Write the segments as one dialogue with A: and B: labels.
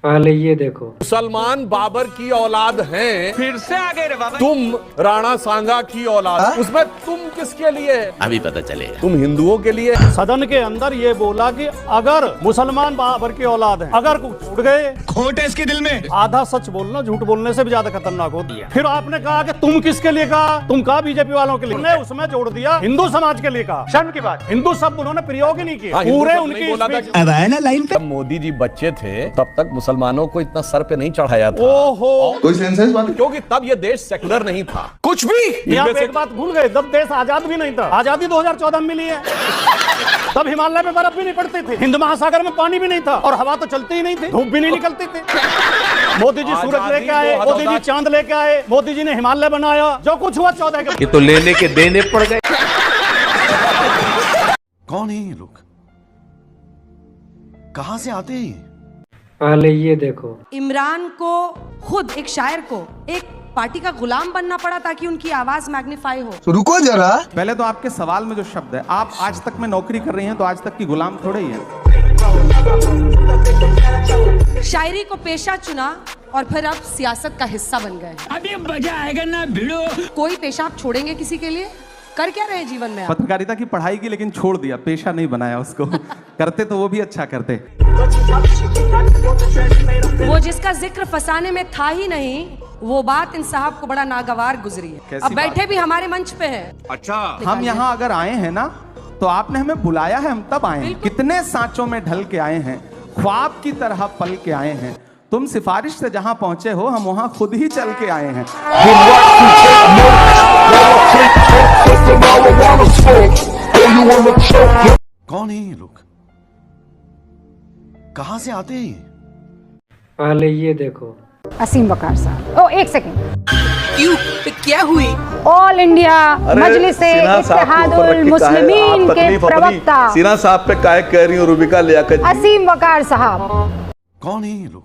A: पहले ये देखो,
B: मुसलमान बाबर की औलाद हैं,
C: फिर से आगे रे बाबा।
B: तुम राणा सांगा की औलाद, उसमें तुम किसके लिए?
D: अभी पता चलेगा।
B: तुम हिंदुओं के लिए।
E: सदन के अंदर ये बोला कि अगर मुसलमान बाबर की औलाद है, अगर कुछ छूट गए,
C: खोट है इसके दिल में।
E: आधा सच बोलना झूठ बोलने से भी ज्यादा खतरनाक होती है। फिर आपने कहा कि तुम किसके लिए कहा, तुम कहा बीजेपी वालों के लिए, उन्होंने उसमें जोड़ दिया हिंदू समाज के लिए कहा। शर्म की बात, हिंदू शब्द उन्होंने प्रयोग ही नहीं किया। पूरे उनकी
B: अब आया ना लाइन पे। जब मोदी जी बच्चे थे तब तक मुसलमानों को इतना सर पे नहीं चढ़ाया था।
E: ओहो,
B: कोई सेंसेस बात, क्योंकि तब ये देश सेकुलर नहीं था कुछ भी।
E: यहाँ पे एक बात भूल गए, तब देश आजाद भी नहीं था। आजादी 2014 में मिली है। तब हिमालय में बर्फ भी नहीं पड़ती थी, हिंद महासागर में पानी भी नहीं था, और हवा तो चलती ही नहीं थी, धूप भी नहीं निकलती थी। मोदी जी सूरज लेके आए, मोदी जी चांद लेके आए, मोदी जी ने हिमालय बनाया। जो कुछ हुआ 14 के,
D: ये तो लेने के देने पड़ गए।
F: कौन है ये लोग, कहां से आते हैं?
A: पहले ये देखो।
G: इमरान को खुद एक शायर को एक पार्टी का गुलाम बनना पड़ा ताकि उनकी आवाज मैग्नीफाई हो।
F: तो रुको जरा,
C: पहले तो आपके सवाल में जो शब्द है, आप आज तक में नौकरी कर रही हैं तो आज तक की गुलाम थोड़े ही है।
G: शायरी को पेशा चुना और फिर अब सियासत का हिस्सा बन गए।
H: अभी मजा आएगा ना भिड़ो।
G: कोई पेशा आप छोड़ेंगे किसी के लिए? कर क्या रहे जीवन में आप?
C: पत्रकारिता की पढ़ाई की लेकिन छोड़ दिया, पेशा नहीं बनाया उसको। करते तो वो भी अच्छा करते।
G: वो जिसका जिक्र फसाने में था ही नहीं, वो बात इन साहब को बड़ा नागवार गुजरी है। अब बैठे भी हमारे मंच पे है।
B: अच्छा,
C: हम यहाँ अगर आए हैं ना तो आपने हमें बुलाया है, हम तब आए हैं। कितने सांचों में ढल के आए हैं, ख्वाब की तरह पल के आए हैं। तुम सिफारिश से जहां पहुंचे हो, हम वहां खुद ही चल के आए हैं।
F: कौन है ये लोग, कहां से आते हैं?
A: पहले ये देखो।
I: असीम वकार साहब, ओ एक सेकंड,
H: क्यों? क्या हुई?
I: ऑल इंडिया मजलिस इत्तेहादुल मुस्लिमीन के प्रवक्ता
J: सिन्हा साहब पे काय कह रही हूँ रुबिका लियाकत जी।
I: असीम वकार साहब।
F: कौन है ये लोग?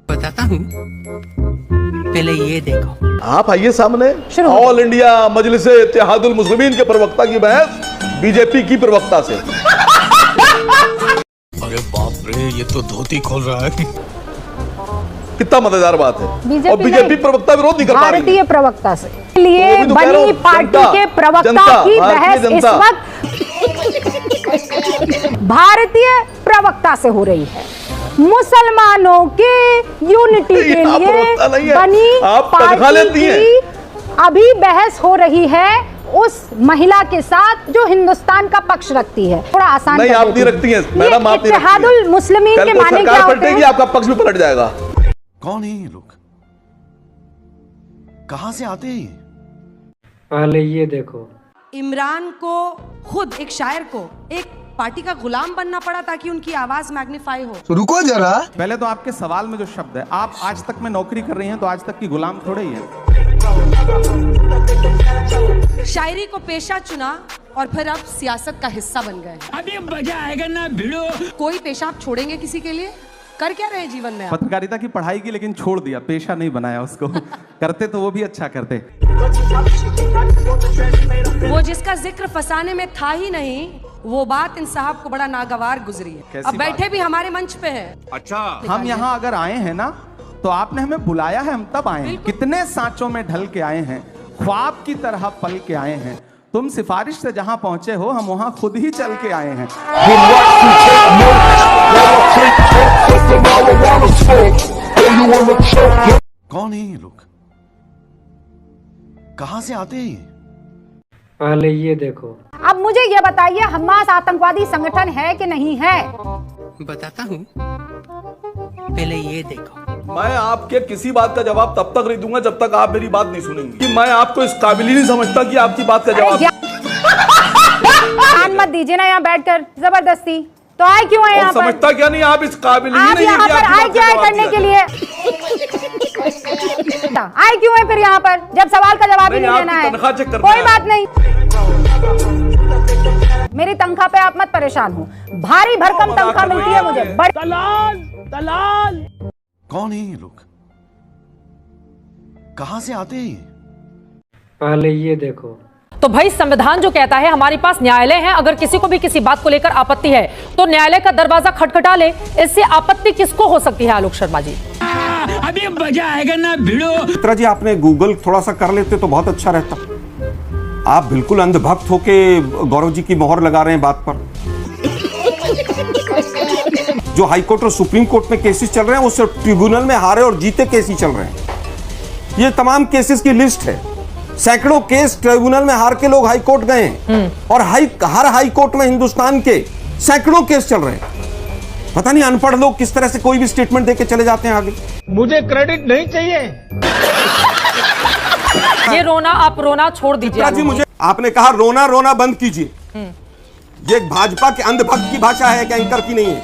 H: बताता हूँ, पहले ये देखो।
J: आप आइए सामने। ऑल इंडिया मजलिस इत्तेहादुल मुस्लिमीन के प्रवक्ता की बहस बीजेपी की प्रवक्ता से।
D: अरे बाप रे, ये तो धोती खोल रहा है।
J: कितना मजेदार बात है। और बीजेपी प्रवक्ता विरोध नहीं कर पा रही है।
I: भारतीय प्रवक्ता से लिए बनी पार्टी के प्रवक्ता की बहस इस वक्त भारतीय प्रवक्ता से हो रही है। मुसलमानों के यूनिटी के लिए बनी पार्टी की अभी बहस हो रही है उस महिला के साथ जो हिंदुस्तान का पक्ष रखती है। थोड़ा आसान
J: नहीं, आप नहीं रखती हैं मैडम, आप नहीं रखती हैं।
I: इत्तेहादुल मुस्लिमीन के माने क्या होते हैं?
J: आपका पक्ष भी पलट जाएगा।
F: कौन है ये लोग, कहां से आते हैं?
A: पहले ये देखो।
G: इमरान को खुद एक शायर को एक पार्टी का गुलाम बनना पड़ा ताकि उनकी आवाज मैग्नीफाई हो।
F: तो रुको जरा,
C: पहले तो आपके सवाल में जो शब्द है, आप आज तक में नौकरी कर रही हैं तो आज तक की गुलाम थोड़े ही है।
G: शायरी को पेशा चुना और फिर अब सियासत का हिस्सा बन गए।
H: अभी मजा आएगा ना भिड़ो।
G: कोई पेशा आप छोड़ेंगे किसी के लिए? कर क्या रहे जीवन में आप?
C: पत्रकारिता की पढ़ाई की लेकिन छोड़ दिया, पेशा नहीं बनाया उसको। करते तो वो भी अच्छा करते।
G: वो जिसका जिक्र फसाने में था ही नहीं, वो बात इन साहब को बड़ा नागवार गुजरी है। अब बैठे भी हमारे मंच पे है।
B: अच्छा,
C: हम यहाँ अगर आए हैं ना तो आपने हमें बुलाया है, हम तब आए हैं। कितने सांचों में ढल के आए हैं, ख्वाब की तरह पल के आए हैं। तुम सिफारिश से जहां पहुंचे हो, हम वहां खुद ही चल के आए हैं।
F: कौन है ये लोग, कहां से आते हैं?
A: पहले ये देखो।
I: अब मुझे ये बताइए, हमास आतंकवादी संगठन है कि नहीं है?
H: बताता हूँ, पहले ये देखो।
J: मैं आपके किसी बात का जवाब तब तक नहीं दूंगा जब तक आप मेरी बात नहीं सुनेंगी। कि मैं आपको इस काबिल ही नहीं समझता कि आपकी बात का जवाब।
I: कान मत दीजिए ना यहाँ बैठकर जबरदस्ती। तो आए क्यों है यहाँ पर?
J: समझता क्या नहीं, आप इस काबिल ही
I: आप
J: नहीं
I: यहाँ पर आए क्या है करने के लिए? आए क्यों है फिर यहाँ पर जब सवाल का जवाब ही नहीं देना है? कोई बात नहीं, मेरी तनख्वाह पे आप मत परेशान हो। भारी भरकम तनख्वाह मिलती है मुझे।
E: दलाल दलाल।
F: कौन है ये लोग, कहां से आते हैं?
A: पहले ये देखो।
K: तो भाई संविधान जो कहता है हमारे पास न्यायालय है, अगर किसी को भी किसी बात को लेकर आपत्ति है तो न्यायालय का दरवाजा खटखटा ले। इससे आपत्ति किसको हो सकती है आलोक शर्मा जी?
H: अभी मजा आएगा ना भिड़ो।
L: चित्रा जी आपने गूगल थोड़ा सा कर लेते तो बहुत अच्छा रहता। आप बिल्कुल अंधभक्त होके गौरव जी की मोहर लगा रहे हैं बात पर। जो हाई कोर्ट और सुप्रीम कोर्ट में केसेस चल रहे हैं वो ट्रिब्यूनल में हारे और जीते केस ही चल रहे हैं। ये तमाम केसेस की लिस्ट है। सैकड़ों केस ट्रिब्यूनल में हार के लोग हाई कोर्ट गए हैं और हर हाई कोर्ट में हिंदुस्तान के सैकड़ों केस चल रहे हैं। पता नहीं अनपढ़ लोग किस तरह से कोई भी स्टेटमेंट देके चले जाते हैं आगे।
E: मुझे क्रेडिट नहीं चाहिए।
K: ये रोना आप रोना छोड़ दीजिए
L: जी। मुझे आपने कहा रोना रोना बंद कीजिए। ये भाजपा के अंधभक्त की भाषा है क्या, एंकर की नहीं है।